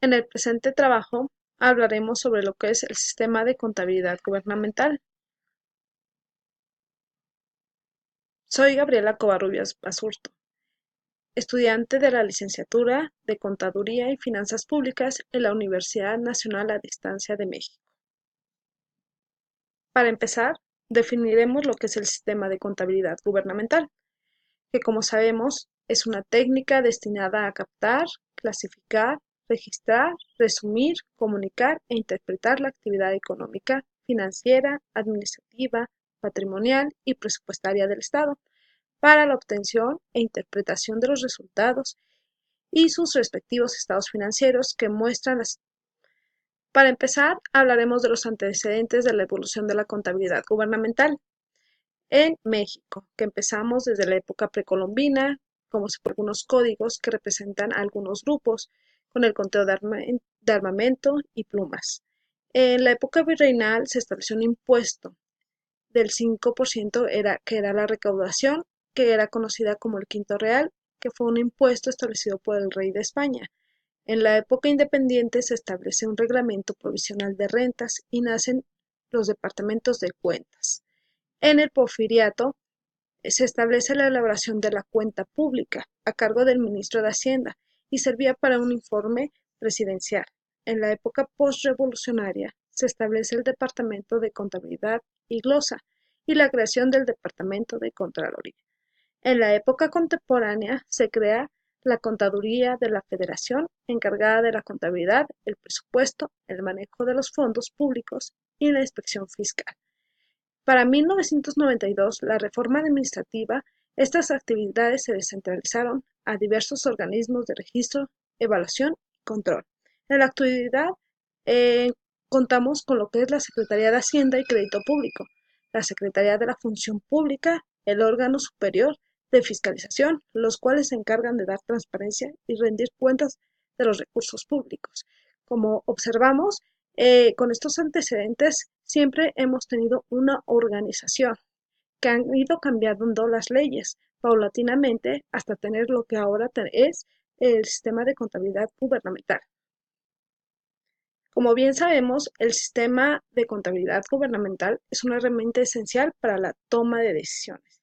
En el presente trabajo hablaremos sobre lo que es el sistema de contabilidad gubernamental. Soy Gabriela Covarrubias Basurto, estudiante de la licenciatura de Contaduría y Finanzas Públicas en la Universidad Nacional a Distancia de México. Para empezar, definiremos lo que es el sistema de contabilidad gubernamental, que como sabemos es una técnica destinada a captar, clasificar, registrar, resumir, comunicar e interpretar la actividad económica, financiera, administrativa, patrimonial y presupuestaria del Estado para la obtención e interpretación de los resultados y sus respectivos estados financieros que muestran las. Para empezar, hablaremos de los antecedentes de la evolución de la contabilidad gubernamental en México, que empezamos desde la época precolombina, como por algunos códigos que representan a algunos grupos, con el conteo de armamento y plumas. En la época virreinal se estableció un impuesto del 5%, que era la recaudación, que era conocida como el quinto real, que fue un impuesto establecido por el rey de España. En la época independiente se establece un reglamento provisional de rentas y nacen los departamentos de cuentas. En el porfiriato se establece la elaboración de la cuenta pública a cargo del ministro de Hacienda y servía para un informe presidencial. En la época postrevolucionaria se establece el Departamento de Contabilidad y Glosa y la creación del Departamento de Contraloría. En la época contemporánea se crea la Contaduría de la Federación, encargada de la contabilidad, el presupuesto, el manejo de los fondos públicos y la inspección fiscal. Para 1992, la reforma administrativa, estas actividades se descentralizaron a diversos organismos de registro, evaluación y control. En la actualidad, eh, contamos con lo que es la Secretaría de Hacienda y Crédito Público, la Secretaría de la Función Pública, el órgano superior de fiscalización, los cuales se encargan de dar transparencia y rendir cuentas de los recursos públicos. Como observamos, con estos antecedentes siempre hemos tenido una organización que han ido cambiando las leyes paulatinamente hasta tener lo que ahora es el sistema de contabilidad gubernamental. Como bien sabemos, el sistema de contabilidad gubernamental es una herramienta esencial para la toma de decisiones,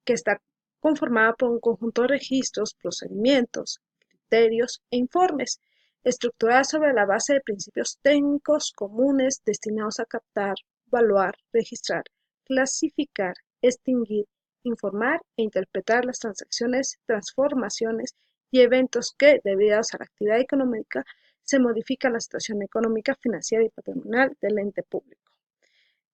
que está conformada por un conjunto de registros, procedimientos, criterios e informes, estructurada sobre la base de principios técnicos comunes destinados a captar, evaluar, registrar, clasificar, extinguir, informar e interpretar las transacciones, transformaciones y eventos que, debidos a la actividad económica, se modifica la situación económica, financiera y patrimonial del ente público.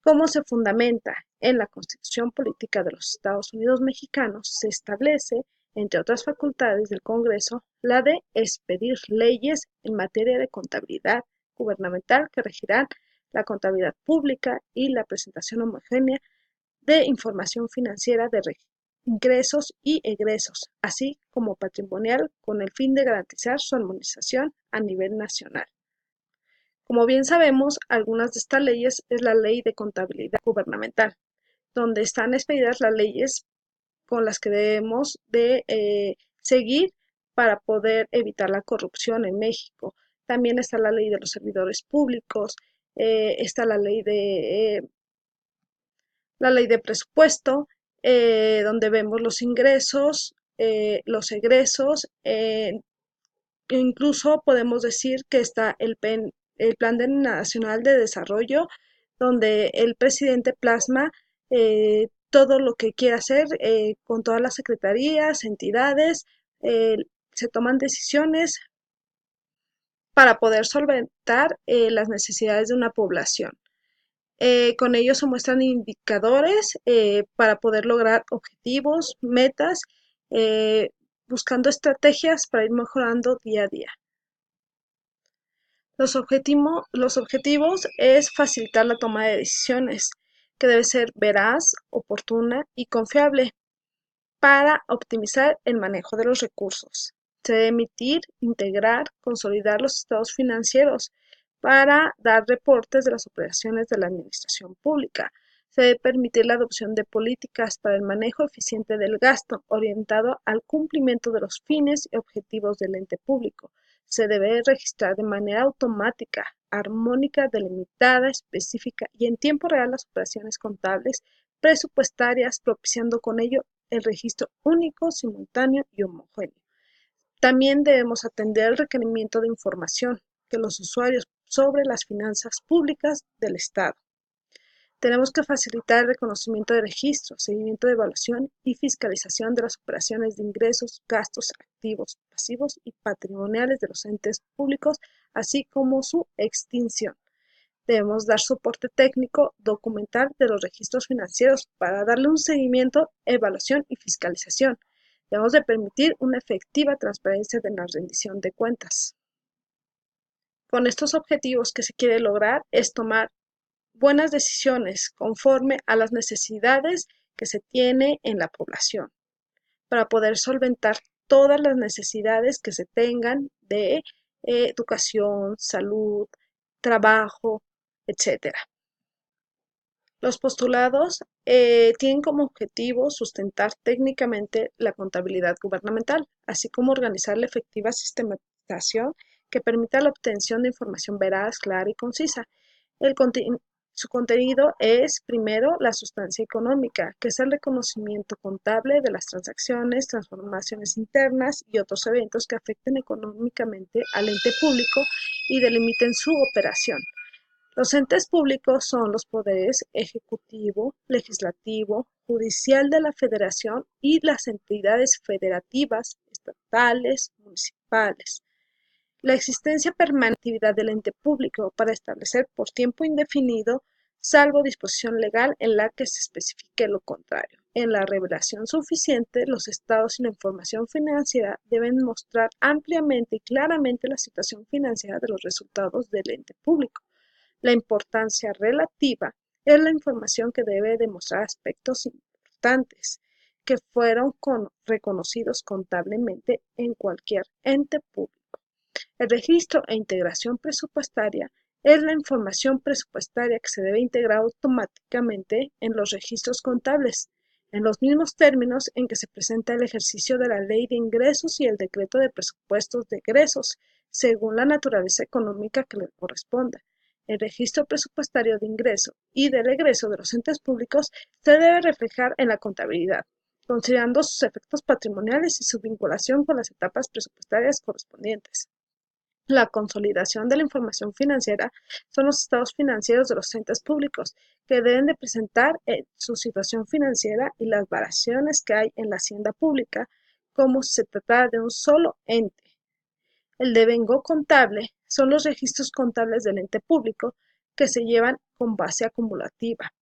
¿Cómo se fundamenta en la Constitución Política de los Estados Unidos Mexicanos? Se establece, entre otras facultades del Congreso, la de expedir leyes en materia de contabilidad gubernamental que regirán la contabilidad pública y la presentación homogénea de información financiera de ingresos y egresos, así como patrimonial, con el fin de garantizar su armonización a nivel nacional. Como bien sabemos, algunas de estas leyes es la Ley de Contabilidad Gubernamental, donde están expedidas las leyes con las que debemos de seguir para poder evitar la corrupción en México. También está la ley de los servidores públicos, está la ley de presupuesto, donde vemos los ingresos, los egresos, incluso podemos decir que está el Plan Nacional de Desarrollo, donde el presidente plasma todo lo que quiere hacer con todas las secretarías, entidades, eh, se toman decisiones para poder solventar las necesidades de una población. Con ello se muestran indicadores para poder lograr objetivos, metas, eh, buscando estrategias para ir mejorando día a día. Los objetivos es facilitar la toma de decisiones, que debe ser veraz, oportuna y confiable para optimizar el manejo de los recursos. Se debe emitir, integrar, consolidar los estados financieros para dar reportes de las operaciones de la administración pública. Se debe permitir la adopción de políticas para el manejo eficiente del gasto, orientado al cumplimiento de los fines y objetivos del ente público. Se debe registrar de manera automática, armónica, delimitada, específica y en tiempo real las operaciones contables presupuestarias, propiciando con ello el registro único, simultáneo y homogéneo. También debemos atender el requerimiento de información que los usuarios sobre las finanzas públicas del Estado. Tenemos que facilitar el reconocimiento de registros, seguimiento de evaluación y fiscalización de las operaciones de ingresos, gastos, activos, pasivos y patrimoniales de los entes públicos, así como su extinción. Debemos dar soporte técnico, documental de los registros financieros para darle un seguimiento, evaluación y fiscalización. Debemos de permitir una efectiva transparencia de la rendición de cuentas. Con estos objetivos que se quiere lograr es tomar buenas decisiones conforme a las necesidades que se tiene en la población para poder solventar todas las necesidades que se tengan de educación, salud, trabajo, etcétera. Los postulados tienen como objetivo sustentar técnicamente la contabilidad gubernamental, así como organizar la efectiva sistematización que permita la obtención de información veraz, clara y concisa. Su contenido es, primero, la sustancia económica, que es el reconocimiento contable de las transacciones, transformaciones internas y otros eventos que afecten económicamente al ente público y delimiten su operación. Los entes públicos son los poderes ejecutivo, legislativo, judicial de la Federación y las entidades federativas, estatales, municipales. La existencia permanente del ente público para establecer por tiempo indefinido, salvo disposición legal en la que se especifique lo contrario. En la revelación suficiente, los estados y la información financiera deben mostrar ampliamente y claramente la situación financiera de los resultados del ente público. La importancia relativa es la información que debe demostrar aspectos importantes que fueron reconocidos contablemente en cualquier ente público. El registro e integración presupuestaria es la información presupuestaria que se debe integrar automáticamente en los registros contables, en los mismos términos en que se presenta el ejercicio de la ley de ingresos y el decreto de presupuestos de egresos, según la naturaleza económica que le corresponda. El registro presupuestario de ingreso y del egreso de los entes públicos se debe reflejar en la contabilidad, considerando sus efectos patrimoniales y su vinculación con las etapas presupuestarias correspondientes. La consolidación de la información financiera son los estados financieros de los entes públicos, que deben de presentar su situación financiera y las variaciones que hay en la hacienda pública, como si se tratara de un solo ente. El devengo contable son los registros contables del ente público que se llevan con base acumulativa.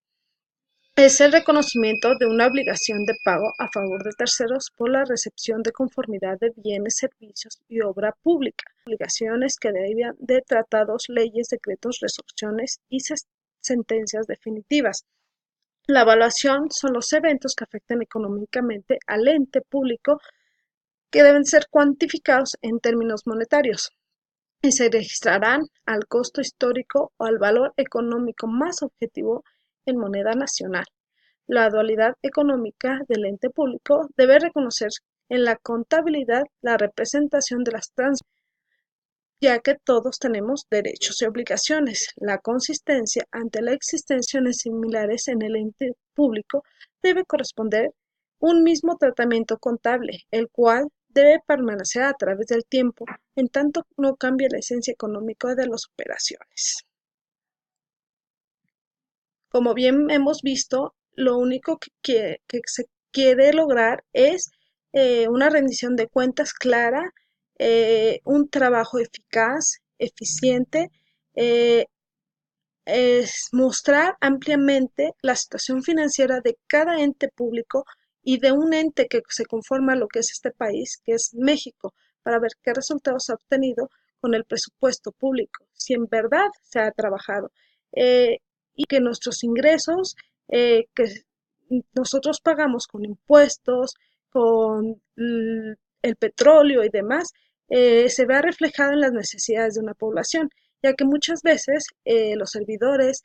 Es el reconocimiento de una obligación de pago a favor de terceros por la recepción de conformidad de bienes, servicios y obra pública. Obligaciones que derivan de tratados, leyes, decretos, resoluciones y sentencias definitivas. La evaluación son los eventos que afectan económicamente al ente público que deben ser cuantificados en términos monetarios y se registrarán al costo histórico o al valor económico más objetivo en moneda nacional. La dualidad económica del ente público debe reconocer en la contabilidad la representación de las transacciones, ya que todos tenemos derechos y obligaciones. La consistencia ante las existencias similares en el ente público debe corresponder un mismo tratamiento contable, el cual debe permanecer a través del tiempo, en tanto no cambie la esencia económica de las operaciones. Como bien hemos visto, lo único que se quiere lograr es una rendición de cuentas clara, un trabajo eficaz, eficiente, eh, es mostrar ampliamente la situación financiera de cada ente público y de un ente que se conforma a lo que es este país, que es México, para ver qué resultados ha obtenido con el presupuesto público, si en verdad se ha trabajado y que nuestros ingresos que nosotros pagamos con impuestos, con el petróleo y demás, se vea reflejado en las necesidades de una población, ya que muchas veces los servidores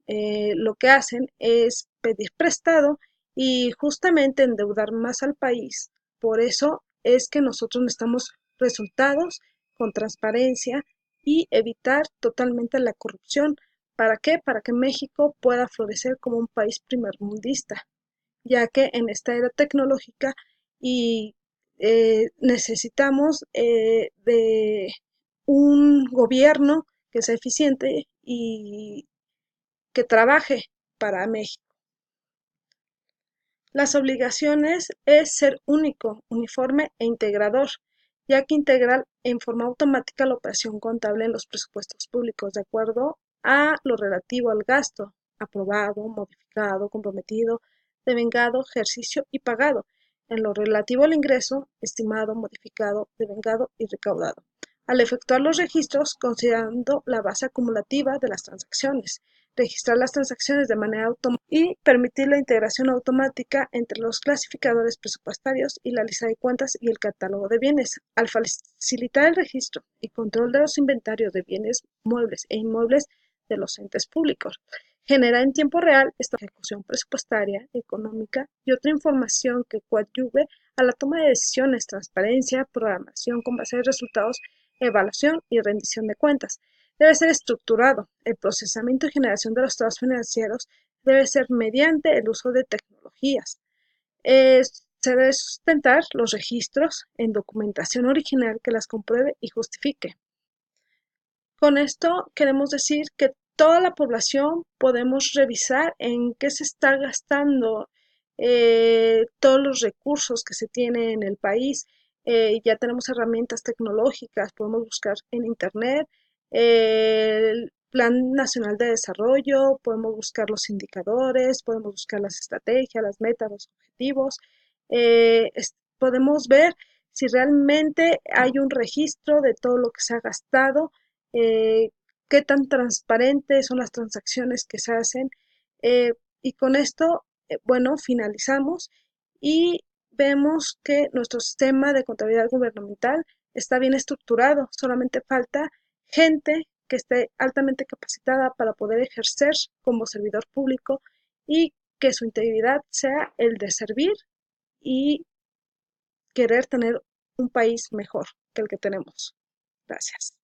lo que hacen es pedir prestado y justamente endeudar más al país. Por eso es que nosotros necesitamos resultados con transparencia y evitar totalmente la corrupción. ¿Para qué? Para que México pueda florecer como un país primermundista, ya que en esta era tecnológica y necesitamos de un gobierno que sea eficiente y que trabaje para México. Las obligaciones es ser único, uniforme e integrador, ya que integra en forma automática la operación contable en los presupuestos públicos de acuerdo a lo relativo al gasto, aprobado, modificado, comprometido, devengado, ejercicio y pagado, en lo relativo al ingreso, estimado, modificado, devengado y recaudado, al efectuar los registros considerando la base acumulativa de las transacciones, registrar las transacciones de manera automática y permitir la integración automática entre los clasificadores presupuestarios y la lista de cuentas y el catálogo de bienes. Al facilitar el registro y control de los inventarios de bienes muebles e inmuebles de los entes públicos, genera en tiempo real esta ejecución presupuestaria, económica y otra información que coadyuve a la toma de decisiones, transparencia, programación con base en resultados, evaluación y rendición de cuentas. Debe ser estructurado. El procesamiento y generación de los estados financieros debe ser mediante el uso de tecnologías. Se debe sustentar los registros en documentación original que las compruebe y justifique. Con esto queremos decir que toda la población podemos revisar en qué se está gastando todos los recursos que se tiene en el país. Ya tenemos herramientas tecnológicas, podemos buscar en internet el Plan Nacional de Desarrollo, podemos buscar los indicadores, podemos buscar las estrategias, las metas, los objetivos. Podemos ver si realmente hay un registro de todo lo que se ha gastado, eh, qué tan transparentes son las transacciones que se hacen. Y con esto, bueno, finalizamos y vemos que nuestro sistema de contabilidad gubernamental está bien estructurado, solamente falta gente que esté altamente capacitada para poder ejercer como servidor público y que su integridad sea el de servir y querer tener un país mejor que el que tenemos. Gracias.